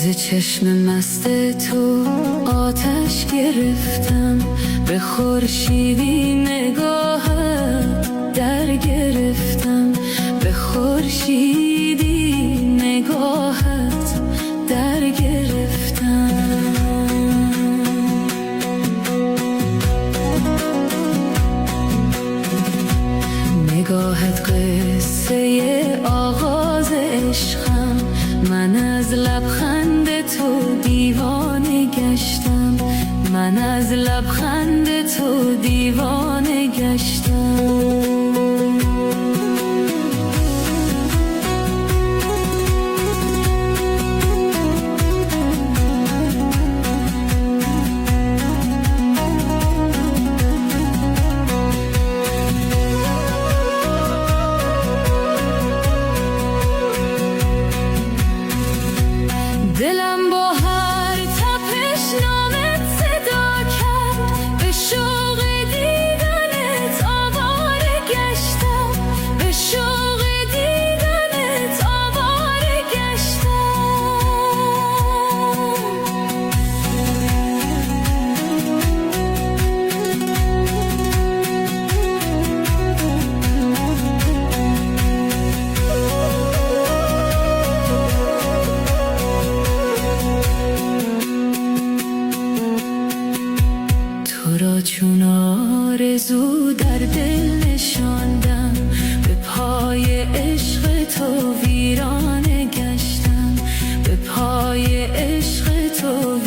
ز چشم مست تو آتش گرفتم، به خورشیدی نگاهت در گرفتم، به خورشیدی نگاهت در گرفتم. نگاهت قصه آغاز عشقم، من از لبخند تو دیوانه گشتم، من از لبخند تو دیوانه گشتم. دلم با هر تپش نامت صدا کرد، به شوق دیدنت آواره گشتم، به شوق دیدنت آواره گشتم. تو را چون آرزو در دل نشاندم، به پای عشق تو ویرانه گشتم، به پای عشق تو